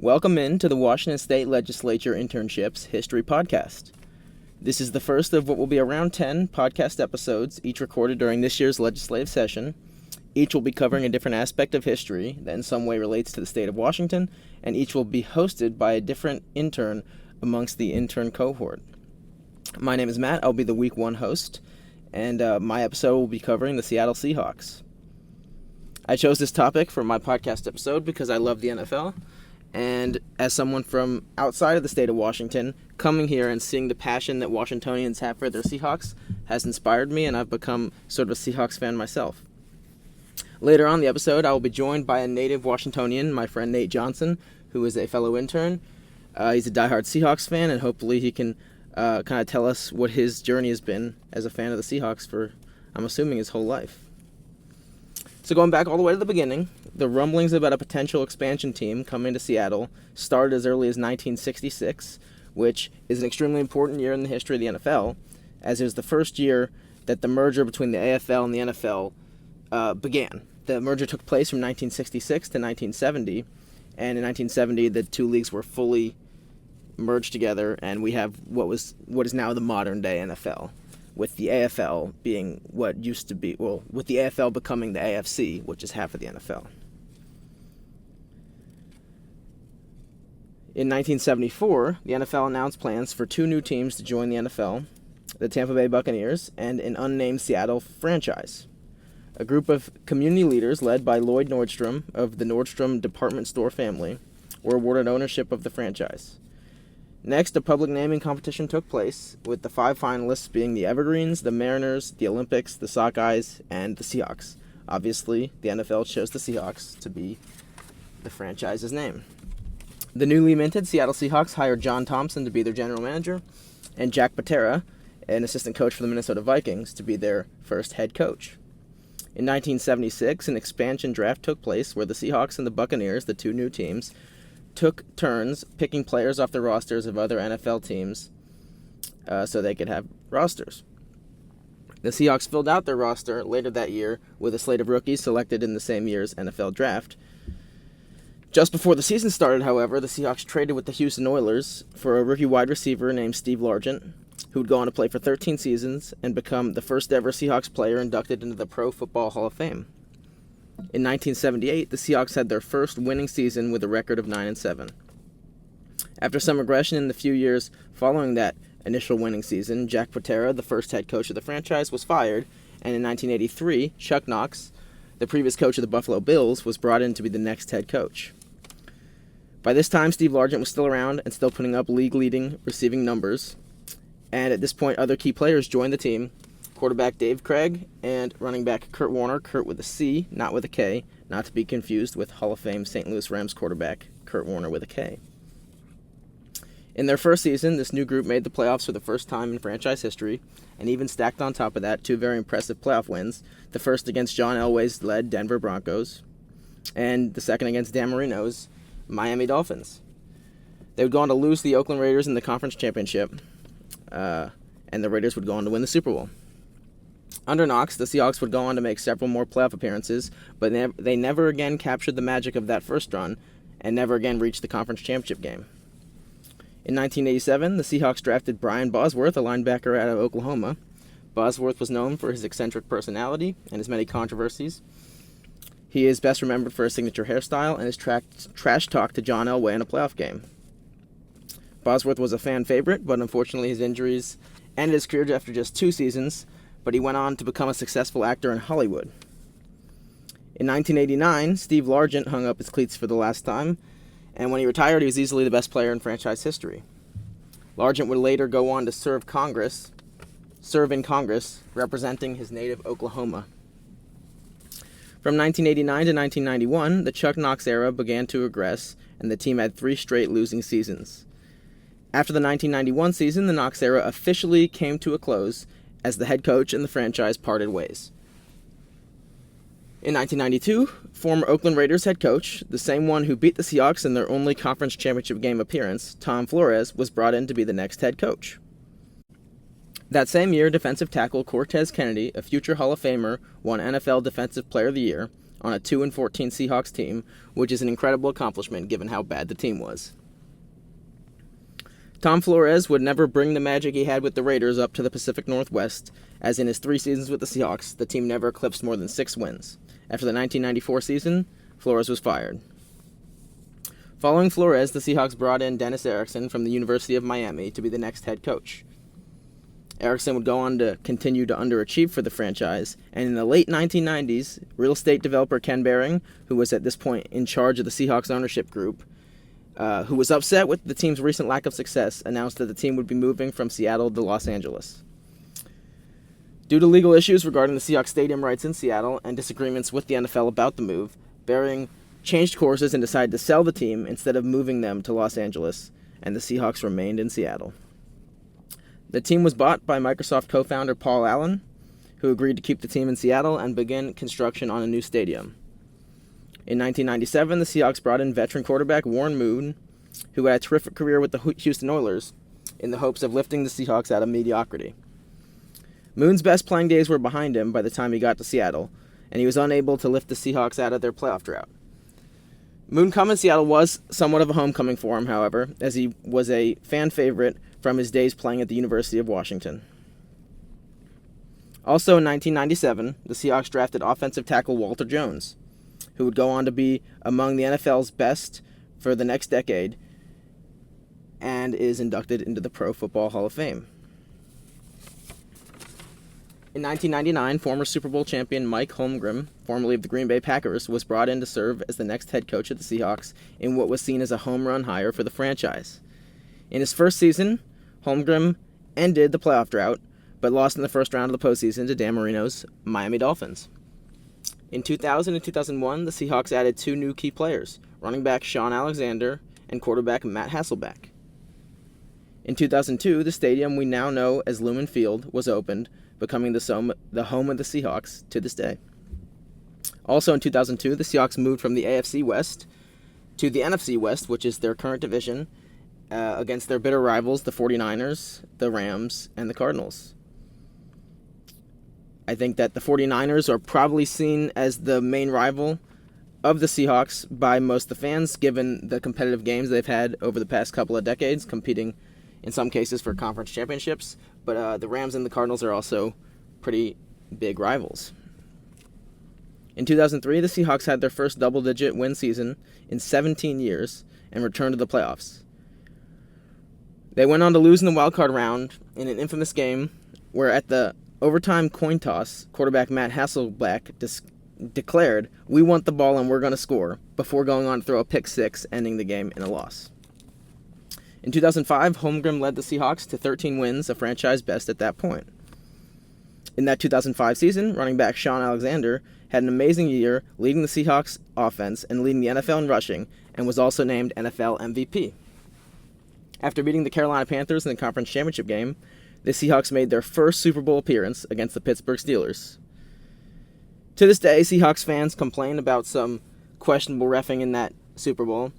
Welcome in to the Washington State Legislature Internship's History Podcast. This is the first of what will be around 10 podcast episodes, each recorded during this year's legislative session. Each will be covering a different aspect of history that in some way relates to the state of Washington, and each will be hosted by a different intern amongst the intern cohort. My name is Matt. I'll be the Week 1 host, and my episode will be covering the Seattle Seahawks. I chose this topic for my podcast episode because I love the NFL. And as someone from outside of the state of Washington, coming here and seeing the passion that Washingtonians have for their Seahawks has inspired me, and I've become sort of a Seahawks fan myself. Later on in the episode, I will be joined by a native Washingtonian, my friend Nate Johnson, who is a fellow intern. He's a diehard Seahawks fan, and hopefully he can kind of tell us what his journey has been as a fan of the Seahawks for, I'm assuming, his whole life. So going back all the way to the beginning, the rumblings about a potential expansion team coming to Seattle started as early as 1966, which is an extremely important year in the history of the NFL, as it was the first year that the merger between the AFL and the NFL began. The merger took place from 1966 to 1970, and in 1970 the two leagues were fully merged together, and we have what is now the modern-day NFL. With the AFL being what used to be, with the AFL becoming the AFC, which is half of the NFL. In 1974, the NFL announced plans for two new teams to join the NFL, the Tampa Bay Buccaneers and an unnamed Seattle franchise. A group of community leaders led by Lloyd Nordstrom of the Nordstrom department store family were awarded ownership of the franchise. Next, a public naming competition took place, with the 5 finalists being the Evergreens, the Mariners, the Olympics, the Sockeyes, and the Seahawks. Obviously, the NFL chose the Seahawks to be the franchise's name. The newly minted Seattle Seahawks hired John Thompson to be their general manager, and Jack Patera, an assistant coach for the Minnesota Vikings, to be their first head coach. In 1976, an expansion draft took place where the Seahawks and the Buccaneers, the two new teams, took turns picking players off the rosters of other NFL teams so they could have rosters. The Seahawks filled out their roster later that year with a slate of rookies selected in the same year's NFL draft. Just before the season started, however, the Seahawks traded with the Houston Oilers for a rookie wide receiver named Steve Largent, who would go on to play for 13 seasons and become the first ever Seahawks player inducted into the Pro Football Hall of Fame. In 1978, the Seahawks had their first winning season with a record of 9-7. After some regression in the few years following that initial winning season, Jack Patera, the first head coach of the franchise, was fired, and in 1983, Chuck Knox, the previous coach of the Buffalo Bills, was brought in to be the next head coach. By this time, Steve Largent was still around and still putting up league-leading receiving numbers, and at this point, other key players joined the team. Quarterback Dave Craig, and running back Kurt Warner, Kurt with a C, not with a K, not to be confused with Hall of Fame St. Louis Rams quarterback Kurt Warner with a K. In their first season, this new group made the playoffs for the first time in franchise history, and even stacked on top of that 2 very impressive playoff wins, the first against John Elway's led Denver Broncos, and the second against Dan Marino's Miami Dolphins. They would go on to lose the Oakland Raiders in the conference championship, and the Raiders would go on to win the Super Bowl. Under Knox, the Seahawks would go on to make several more playoff appearances, but they never again captured the magic of that first run and never again reached the conference championship game. In 1987, the Seahawks drafted Brian Bosworth, a linebacker out of Oklahoma. Bosworth was known for his eccentric personality and his many controversies. He is best remembered for his signature hairstyle and his trash talk to John Elway in a playoff game. Bosworth was a fan favorite, but unfortunately his injuries ended his career after just 2 seasons, but he went on to become a successful actor in Hollywood. In 1989, Steve Largent hung up his cleats for the last time, and when he retired, he was easily the best player in franchise history. Largent would later go on to serve in Congress, representing his native Oklahoma. From 1989 to 1991, the Chuck Knox era began to regress, and the team had 3 straight losing seasons. After the 1991 season, the Knox era officially came to a close, as the head coach and the franchise parted ways. In 1992, former Oakland Raiders head coach, the same one who beat the Seahawks in their only conference championship game appearance, Tom Flores, was brought in to be the next head coach. That same year, defensive tackle Cortez Kennedy, a future Hall of Famer, won NFL Defensive Player of the Year, on a 2-14 Seahawks team, which is an incredible accomplishment given how bad the team was. Tom Flores would never bring the magic he had with the Raiders up to the Pacific Northwest, as in his 3 seasons with the Seahawks, the team never eclipsed more than 6 wins. After the 1994 season, Flores was fired. Following Flores, the Seahawks brought in Dennis Erickson from the University of Miami to be the next head coach. Erickson would go on to continue to underachieve for the franchise, and in the late 1990s, real estate developer Ken Behring, who was at this point in charge of the Seahawks ownership group, who was upset with the team's recent lack of success, announced that the team would be moving from Seattle to Los Angeles. Due to legal issues regarding the Seahawks stadium rights in Seattle and disagreements with the NFL about the move, Behring changed courses and decided to sell the team instead of moving them to Los Angeles, and the Seahawks remained in Seattle. The team was bought by Microsoft co-founder Paul Allen, who agreed to keep the team in Seattle and begin construction on a new stadium. In 1997, the Seahawks brought in veteran quarterback Warren Moon, who had a terrific career with the Houston Oilers, in the hopes of lifting the Seahawks out of mediocrity. Moon's best playing days were behind him by the time he got to Seattle, and he was unable to lift the Seahawks out of their playoff drought. Moon coming to Seattle was somewhat of a homecoming for him, however, as he was a fan favorite from his days playing at the University of Washington. Also in 1997, the Seahawks drafted offensive tackle Walter Jones, who would go on to be among the NFL's best for the next decade and is inducted into the Pro Football Hall of Fame. In 1999, former Super Bowl champion Mike Holmgren, formerly of the Green Bay Packers, was brought in to serve as the next head coach of the Seahawks in what was seen as a home run hire for the franchise. In his first season, Holmgren ended the playoff drought, but lost in the first round of the postseason to Dan Marino's Miami Dolphins. In 2000 and 2001, the Seahawks added 2 new key players, running back Shaun Alexander and quarterback Matt Hasselbeck. In 2002, the stadium we now know as Lumen Field was opened, becoming the home of the Seahawks to this day. Also in 2002, the Seahawks moved from the AFC West to the NFC West, which is their current division, against their bitter rivals, the 49ers, the Rams, and the Cardinals. I think that the 49ers are probably seen as the main rival of the Seahawks by most of the fans, given the competitive games they've had over the past couple of decades, competing in some cases for conference championships, but the Rams and the Cardinals are also pretty big rivals. In 2003, the Seahawks had their first double-digit win season in 17 years and returned to the playoffs. They went on to lose in the wildcard round in an infamous game where at the overtime coin toss, quarterback Matt Hasselbeck declared, "We want the ball and we're going to score," before going on to throw a pick six, ending the game in a loss. In 2005, Holmgren led the Seahawks to 13 wins, a franchise best at that point. In that 2005 season, running back Shaun Alexander had an amazing year leading the Seahawks offense and leading the NFL in rushing, and was also named NFL MVP. After beating the Carolina Panthers in the conference championship game, the Seahawks made their first Super Bowl appearance against the Pittsburgh Steelers. To this day, Seahawks fans complain about some questionable reffing in that Super Bowl,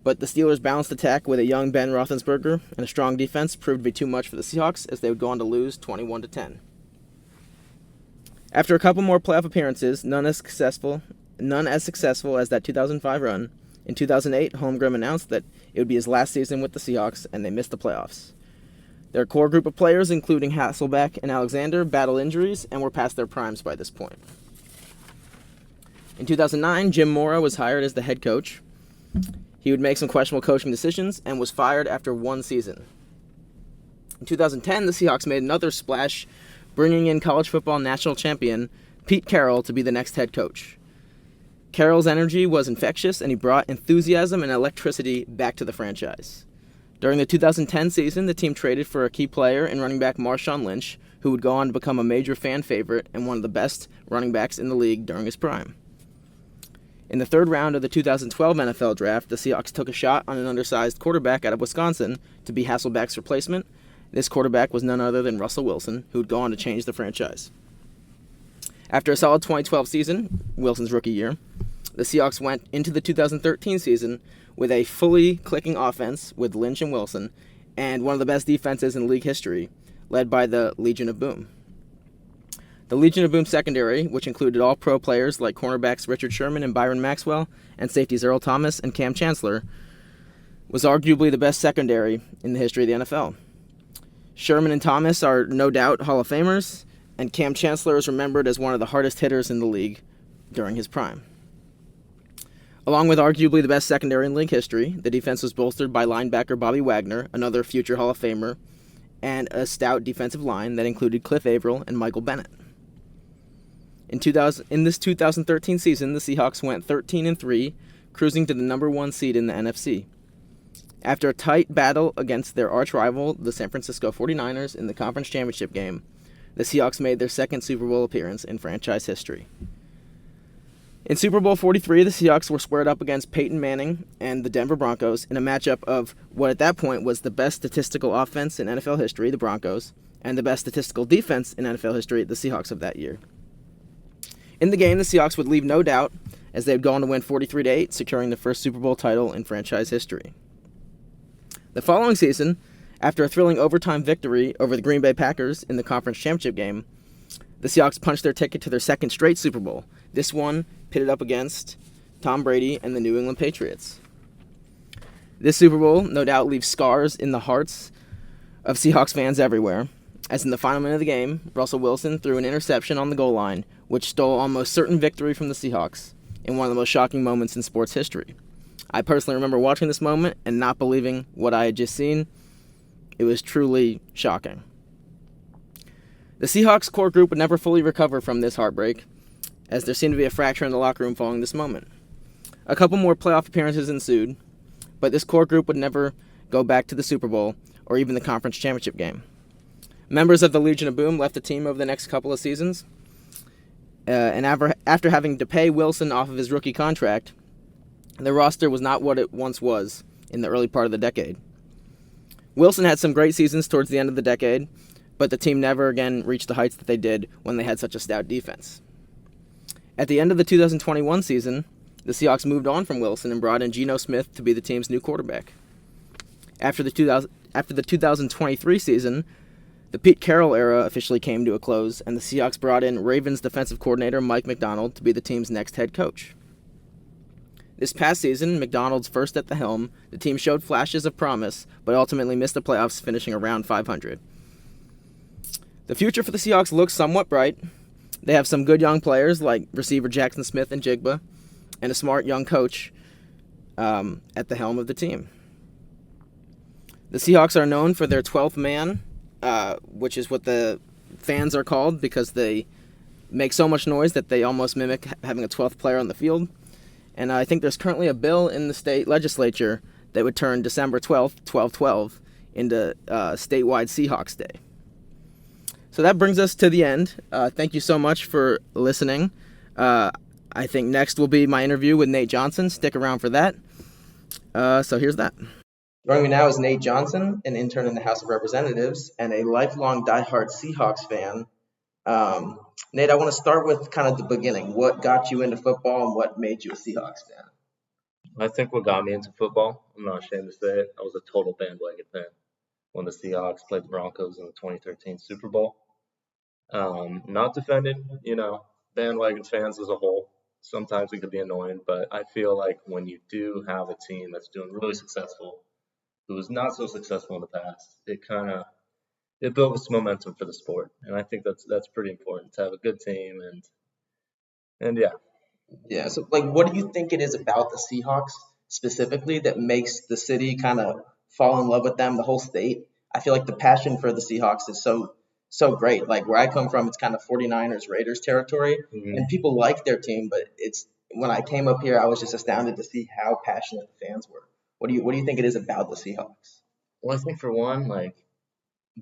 but the Steelers' balanced attack with a young Ben Roethlisberger and a strong defense proved to be too much for the Seahawks, as they would go on to lose 21-10. After a couple more playoff appearances, none as successful as that 2005 run, in 2008, Holmgren announced that it would be his last season with the Seahawks, and they missed the playoffs. Their core group of players, including Hasselbeck and Alexander, battled injuries and were past their primes by this point. In 2009, Jim Mora was hired as the head coach. He would make some questionable coaching decisions and was fired after 1 season. In 2010, the Seahawks made another splash, bringing in college football national champion Pete Carroll to be the next head coach. Carroll's energy was infectious, and he brought enthusiasm and electricity back to the franchise. During the 2010 season, the team traded for a key player in running back Marshawn Lynch, who would go on to become a major fan favorite and one of the best running backs in the league during his prime. In the 3rd round of the 2012 NFL Draft, the Seahawks took a shot on an undersized quarterback out of Wisconsin to be Hasselbeck's replacement. This quarterback was none other than Russell Wilson, who would go on to change the franchise. After a solid 2012 season, Wilson's rookie year, the Seahawks went into the 2013 season with a fully clicking offense with Lynch and Wilson, and one of the best defenses in league history, led by the Legion of Boom. The Legion of Boom secondary, which included all pro players like cornerbacks Richard Sherman and Byron Maxwell, and safeties Earl Thomas and Cam Chancellor, was arguably the best secondary in the history of the NFL. Sherman and Thomas are no doubt Hall of Famers, and Cam Chancellor is remembered as one of the hardest hitters in the league during his prime. Along with arguably the best secondary in league history, the defense was bolstered by linebacker Bobby Wagner, another future Hall of Famer, and a stout defensive line that included Cliff Averill and Michael Bennett. In this 2013 season, the Seahawks went 13-3, cruising to the number 1 seed in the NFC. After a tight battle against their arch rival, the San Francisco 49ers, in the conference championship game, the Seahawks made their second Super Bowl appearance in franchise history. In Super Bowl 43, the Seahawks were squared up against Peyton Manning and the Denver Broncos in a matchup of what at that point was the best statistical offense in NFL history, the Broncos, and the best statistical defense in NFL history, the Seahawks of that year. In the game, the Seahawks would leave no doubt, as they had gone to win 43-8, securing the first Super Bowl title in franchise history. The following season, after a thrilling overtime victory over the Green Bay Packers in the conference championship game, the Seahawks punched their ticket to their second straight Super Bowl, this one pitted up against Tom Brady and the New England Patriots. This Super Bowl no doubt leaves scars in the hearts of Seahawks fans everywhere, as in the final minute of the game, Russell Wilson threw an interception on the goal line, which stole almost certain victory from the Seahawks in one of the most shocking moments in sports history. I personally remember watching this moment and not believing what I had just seen. It was truly shocking. The Seahawks core group would never fully recover from this heartbreak, as there seemed to be a fracture in the locker room following this moment. A couple more playoff appearances ensued, but this core group would never go back to the Super Bowl or even the conference championship game. Members of the Legion of Boom left the team over the next couple of seasons, and after having to pay Wilson off of his rookie contract, the roster was not what it once was in the early part of the decade. Wilson had some great seasons towards the end of the decade, but the team never again reached the heights that they did when they had such a stout defense. At the end of the 2021 season, the Seahawks moved on from Wilson and brought in Geno Smith to be the team's new quarterback. After the 2023 season, the Pete Carroll era officially came to a close, and the Seahawks brought in Ravens defensive coordinator Mike Macdonald to be the team's next head coach. This past season, McDonald's first at the helm, the team showed flashes of promise, but ultimately missed the playoffs, finishing around 500. The future for the Seahawks looks somewhat bright. They have some good young players like receiver Jackson Smith and Jigba, and a smart young coach at the helm of the team. The Seahawks are known for their 12th man, which is what the fans are called because they make so much noise that they almost mimic having a 12th player on the field. And I think there's currently a bill in the state legislature that would turn December 12th, 12/12, into statewide Seahawks Day. So that brings us to the end. Thank you so much for listening. I think next will be my interview with Nate Johnson. Stick around for that. So here's that. Joining me now is Nate Johnson, an intern in the House of Representatives and a lifelong diehard Seahawks fan. Nate, I want to start with kind of the beginning. What got you into football and what made you a Seahawks fan? I think what got me into football, I'm not ashamed to say it, I was a total bandwagon fan when the Seahawks played the Broncos in the 2013 Super Bowl. Not defending, bandwagon fans as a whole. Sometimes it could be annoying, but I feel like when you do have a team that's doing really successful, who was not so successful in the past, it builds momentum for the sport, and I think that's pretty important to have a good team and yeah. Yeah, so what do you think it is about the Seahawks specifically that makes the city kind of fall in love with them, the whole state? I feel like the passion for the Seahawks is so great. Like where I come from, it's kind of 49ers Raiders territory, and people like their team, but it's when I came up here, I was just astounded to see how passionate the fans were. What do you think it is about the Seahawks? Well, I think for one,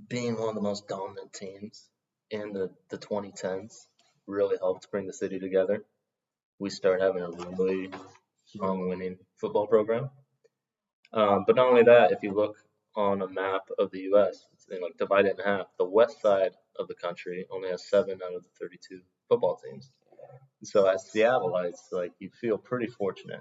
being one of the most dominant teams in the 2010s really helped bring the city together. We started having a really strong winning football program. But not only that, if you look on a map of the U.S., it's divided in half. The west side of the country only has 7 out of the 32 football teams. So as Seattleites, you feel pretty fortunate.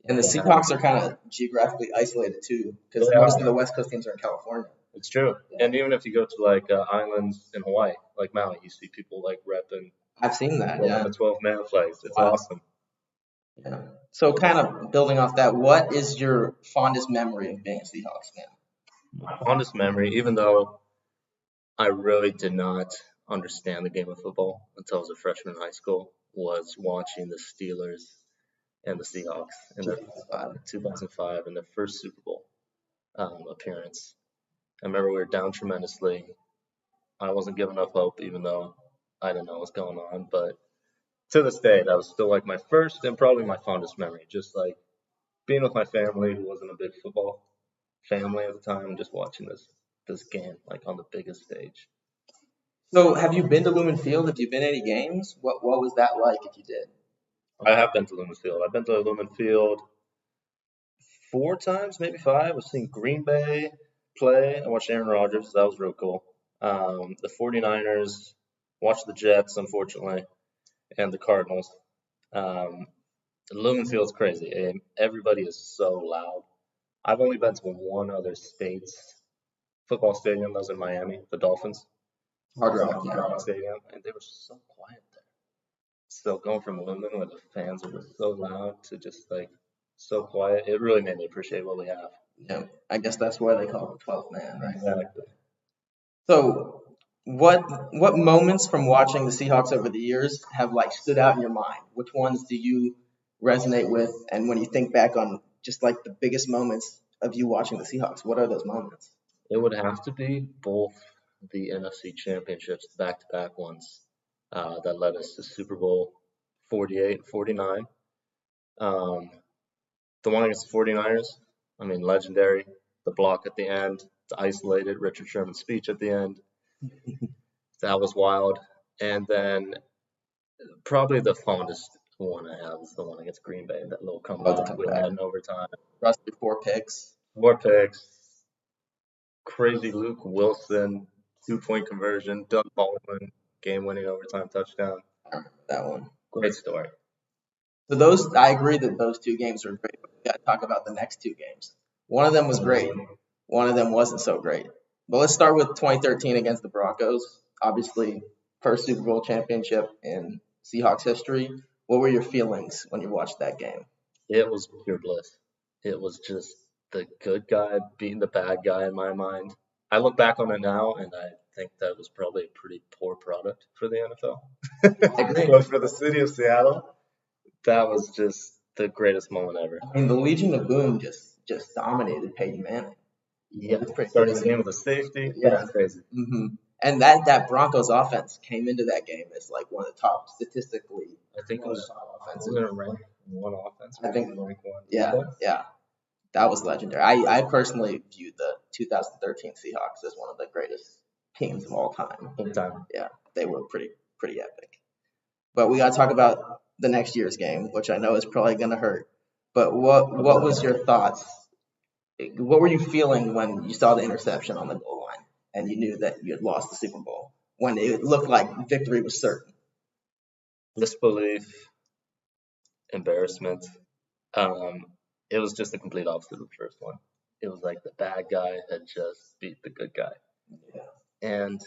And the Seahawks are kind of geographically isolated too, because most of the West Coast teams are in California. It's true. And even if you go to like islands in Hawaii, like Maui, you see people like repping I've seen that. 12 Yeah. and 12-man flags. It's Wow. awesome. Yeah. So kind of building off that, what is your fondest memory of being a Seahawks fan? My fondest memory, even though I really did not understand the game of football until I was a freshman in high school, was watching the Steelers and the Seahawks in their 2005 in their first Super Bowl appearance. I remember we were down tremendously. I wasn't giving up hope, even though I didn't know what was going on. But to this day, that was still like my first and probably my fondest memory. Just like being with my family, who wasn't a big football family at the time, just watching this game like on the biggest stage. So have you been to Lumen Field? Have you been to any games? What was that like if you did? I have been to Lumen Field. I've been to Lumen Field 4 times, maybe 5. I've seen Green Bay play. I watched Aaron Rodgers. That was real cool. The 49ers, watched the Jets, unfortunately, and the Cardinals. Um, Lumen Field's crazy. And everybody is so loud. I've only been to one other state's football stadium. That was in Miami, the Dolphins. Hard Rock, Hard yeah. Rock Stadium, and they were so quiet there. So going from Lumen, where the fans were just so loud, to just like so quiet, it really made me appreciate what we have. Yeah. I guess that's why they call it the 12th man, right? Exactly. So what moments from watching the Seahawks over the years have like stood out in your mind? Which ones do you resonate with? And when you think back on just like the biggest moments of you watching the Seahawks, what are those moments? It would have to be both the NFC championships, back-to-back ones, that led us to Super Bowl 48, 49. Um, the one against the 49ers, I mean, legendary. The block at the end, the isolated Richard Sherman speech at the end. That was wild. And then probably the fondest one I have is the one against Green Bay, that little comeback we had in overtime. Rusty 4 picks. 4 picks, crazy Luke Wilson, 2-point conversion, Doug Baldwin, game-winning overtime touchdown. I remember that one. Great story. So those, I agree that those 2 games were great. But we got to talk about the next 2 games. One of them was great. One of them wasn't so great. But let's start with 2013 against the Broncos. Obviously, first Super Bowl championship in Seahawks history. What were your feelings when you watched that game? It was pure bliss. It was just the good guy beating the bad guy in my mind. I look back on it now, and I think that was probably a pretty poor product for the NFL. But for the city of Seattle, that was just the greatest moment ever. I mean, the Legion of Boom just dominated Peyton Manning. Yeah, starting the game with a safety. Yeah. That's crazy. Mm-hmm. And that Broncos offense came into that game as like one of the top statistically. I think it was offensive. ranked one offense. I think ranked one. Yeah. That was legendary. I personally viewed the 2013 Seahawks as one of the greatest teams of all time. Big time. Yeah, they were pretty epic. But we got to talk about the next year's game, which I know is probably going to hurt. But what was your thoughts? What were you feeling when you saw the interception on the goal line and you knew that you had lost the Super Bowl, when it looked like victory was certain? Disbelief, embarrassment. It was just the complete opposite of the first one. It was like the bad guy had just beat the good guy. Yeah. And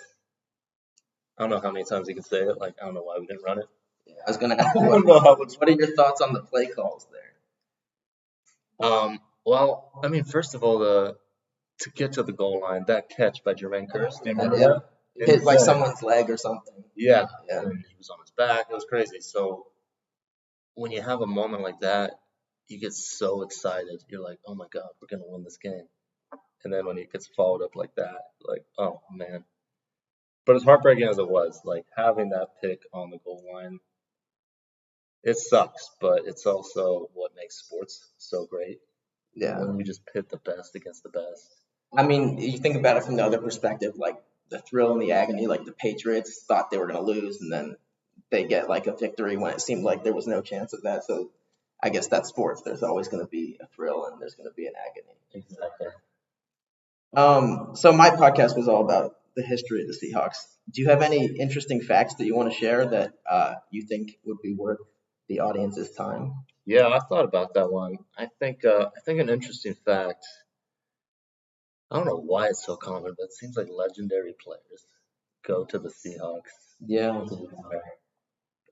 I don't know how many times you can say it. Like, I don't know why we didn't run it. Yeah, I was going to ask you, what are your thoughts on the play calls there? Well, I mean, first of all, to get to the goal line, that catch by Jermaine Kearse, do you remember that? Hit like someone's leg or something. Yeah. And he was on his back. It was crazy. So when you have a moment like that, you get so excited. You're like, oh my God, we're going to win this game. And then when it gets followed up like that, like, oh man. But as heartbreaking as it was, like having that pick on the goal line, it sucks, but it's also what makes sports so great. Yeah. When we just pit the best against the best. I mean, you think about it from the other perspective, like the thrill and the agony, like the Patriots thought they were going to lose, and then they get like a victory when it seemed like there was no chance of that. So I guess that's sports. There's always going to be a thrill and there's going to be an agony. Exactly. So my podcast was all about the history of the Seahawks. Do you have any interesting facts that you want to share that you think would be worth the audience's time? Yeah, I thought about that one. I think an interesting fact I don't know why it's so common, but it seems like legendary players go to the Seahawks. Yeah.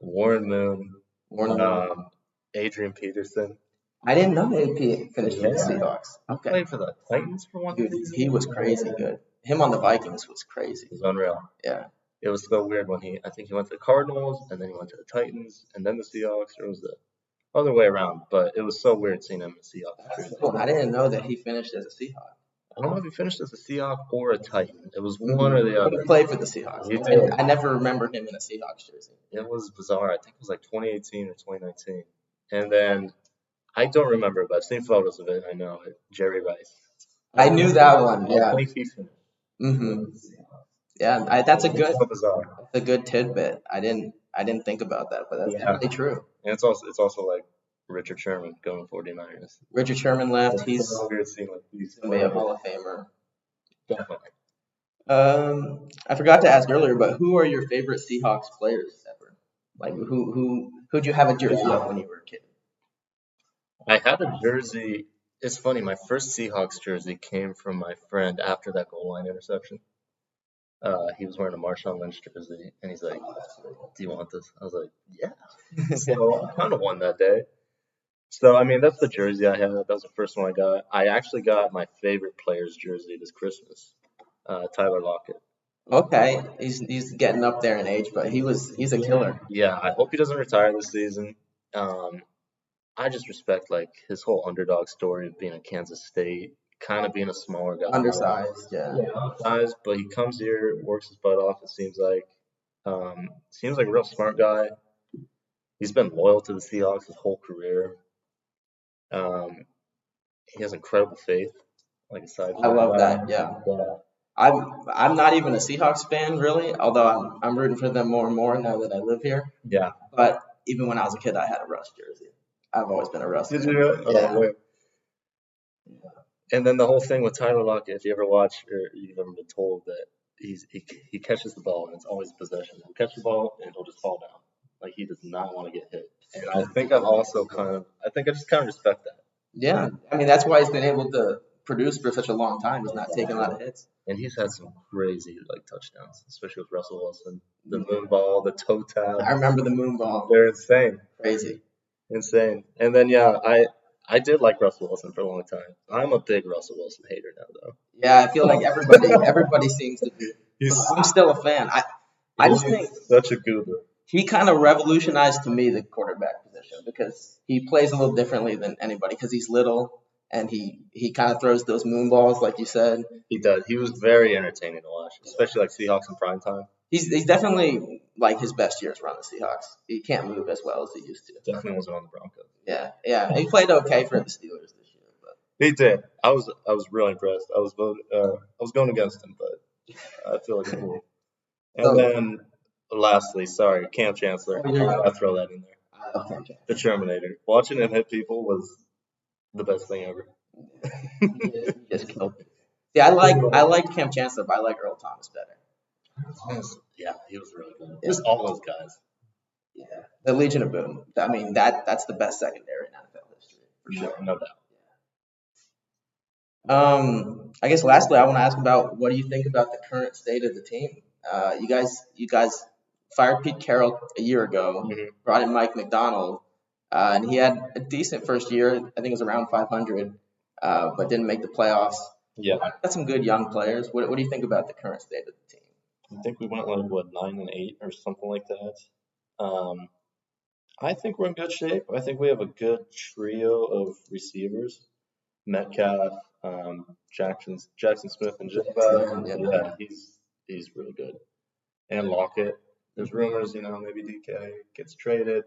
Warren Moon, Warren. Adrian Peterson. I didn't know he finished with the Yeah. Seahawks. Okay. Played for the Titans for one Dude, season. he was crazy good. Him on the Vikings was crazy. It was unreal. Yeah. It was so weird when I think he went to the Cardinals, and then he went to the Titans, and then the Seahawks, or it was the other way around. But it was so weird seeing him in Seahawks jersey. Cool. I didn't know that he finished as a Seahawk. I don't know if he finished as a Seahawk or a Titan. It was one or the He other. played for the Seahawks. He did. I never remember him in a Seahawks jersey. It was bizarre. I think it was like 2018 or 2019. And then I don't remember, but I've seen photos of it. I know it. Jerry Rice. I knew that one. Yeah. I think he finished. Mm-hmm. Yeah. That's a good. So bizarre. That's a good tidbit. I didn't think about that, but that's definitely true. And it's also like Richard Sherman going 49ers. Richard Sherman left. He's so weird seeing like these. gonna be a Hall of Famer. Definitely. I forgot to ask earlier, but who are your favorite Seahawks players ever? Like who'd you have a jersey of when you were a kid? I had a jersey. It's funny. My first Seahawks jersey came from my friend after that goal line interception. He was wearing a Marshawn Lynch jersey, and he's like, "Do you want this?" I was like, "Yeah." So I kind of won that day. So I mean, that's the jersey I had. That was the first one I got. I actually got my favorite player's jersey this Christmas. Tyler Lockett. Okay, he's getting up there in age, but he's a killer. Yeah, I hope he doesn't retire this season. I just respect like his whole underdog story of being at Kansas State, kind of being a smaller guy. Undersized, yeah. Undersized, but he comes here, works his butt off. It seems like a real smart guy. He's been loyal to the Seahawks his whole career. He has incredible faith. Like aside I love that. Yeah. I'm not even a Seahawks fan really, although I'm rooting for them more and more now that I live here. Yeah. But even when I was a kid, I had a Russ jersey. I've always been a Russ. Did you really? Yeah. And then the whole thing with Tyler Lockett, if you ever watch or you've ever been told that he catches the ball and it's always possession. He'll catch the ball and he'll just fall down. Like he does not want to get hit. And I think I just kind of respect that. Yeah, I mean that's why he's been able to produce for such a long time. He's not taking a lot of hits. And he's had some crazy like touchdowns, especially with Russell Wilson. The moon ball, the toe tap. I remember the moon ball. They're insane. Crazy. Insane. And then yeah, I did like Russell Wilson for a long time. I'm a big Russell Wilson hater now though. Yeah, I feel like everybody seems to be. I'm still a fan. I just think such a goober. He kind of revolutionized to me the quarterback position because he plays a little differently than anybody because he's little and he kind of throws those moon balls like you said. He does. He was very entertaining to watch, especially like Seahawks in prime time. He's definitely like his best years were on the Seahawks. He can't move as well as he used to. Definitely wasn't on the Broncos. Yeah. He played okay for the Steelers this year, but he did. I was really impressed. I was going against him, but I feel like a fool. And then lastly, sorry, Cam Chancellor. I'll throw that in there. Okay. The Terminator. Watching him hit people was the best thing ever. He just killed me. Yeah, I like Cam Chancellor, but I like Earl Thomas better. Yeah, he was really good. Just all those guys. Yeah, the Legion of Boom. I mean, that's the best secondary in NFL history for sure. No doubt. I guess lastly, I want to ask about what do you think about the current state of the team? You guys fired Pete Carroll a year ago, brought in Mike McDonald, and he had a decent first year. I think it was around 500, but didn't make the playoffs. Yeah, got some good young players. What do you think about the current state of the team? I think we went like 9-8 or something like that. I think we're in good shape. I think we have a good trio of receivers: Metcalf, Jackson Smith, and Jacobsen. Yeah, he's really good. And Lockett. There's rumors, maybe DK gets traded.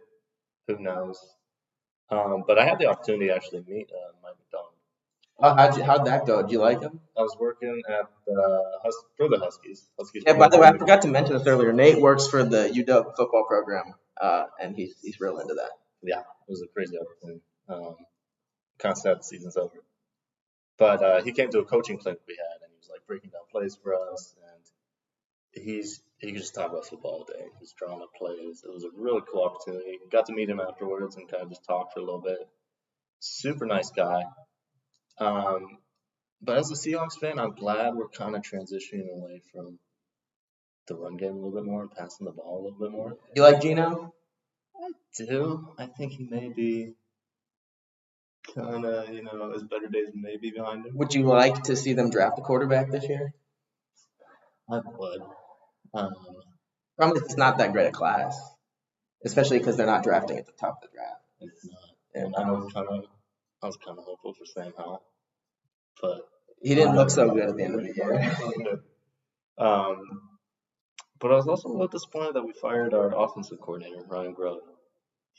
Who knows? But I had the opportunity to actually meet Mike McDonald. How'd that go? Did you like him? I was working at for the Huskies. Yeah, by the way, I forgot to mention this earlier. Nate works for the UW football program, and he's real into that. Yeah, it was a crazy opportunity. Kind of sad the season's over. But he came to a coaching clinic we had, and he was like breaking down plays for us, and he could just talk about football all day. He was drawing up plays. It was a really cool opportunity. Got to meet him afterwards and kind of just talk for a little bit. Super nice guy. But as a Seahawks fan, I'm glad we're kind of transitioning away from the run game a little bit more and passing the ball a little bit more. You like Geno? I do. I think he may be kind of, his better days may be behind him. Would you like to see them draft a quarterback this year? I would. Problem is, it's not that great a class, especially because they're not drafting at the top of the draft. It's not. And I was kind of hopeful for Sam Howell, but He didn't look so good at the end of the year. But I was also a little disappointed that we fired our offensive coordinator, Ryan Grove.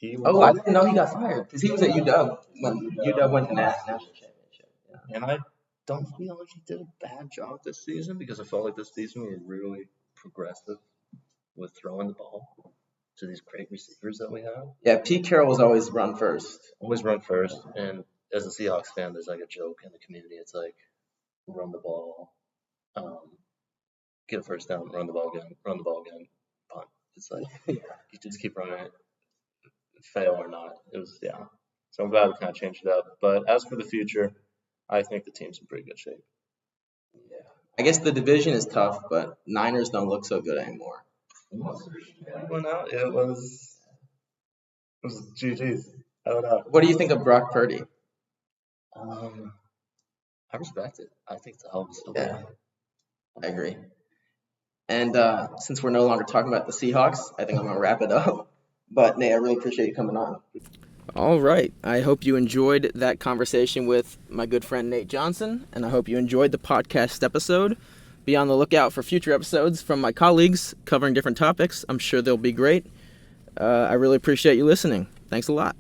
I didn't know he got fired because he was at UW when UW went to national championship. And I don't feel like he did a bad job this season because I felt like this season we were really progressive with throwing the ball to these great receivers that we have. Yeah, Pete Carroll was always run first. Always run first. And as a Seahawks fan, there's like a joke in the community. It's like, run the ball, get a first down, run the ball again, punt. It's like, you just keep running it, fail or not. So I'm glad we kind of changed it up. But as for the future, I think the team's in pretty good shape. Yeah. I guess the division is tough, but Niners don't look so good anymore. Went out. It was GG's. I don't know. What do you think of Brock Purdy? I respect it. I think it's a hell of a story. Yeah, I agree. And since we're no longer talking about the Seahawks, I think I'm going to wrap it up. But, Nate, I really appreciate you coming on. All right. I hope you enjoyed that conversation with my good friend Nate Johnson, and I hope you enjoyed the podcast episode. Be on the lookout for future episodes from my colleagues covering different topics. I'm sure they'll be great. I really appreciate you listening. Thanks a lot.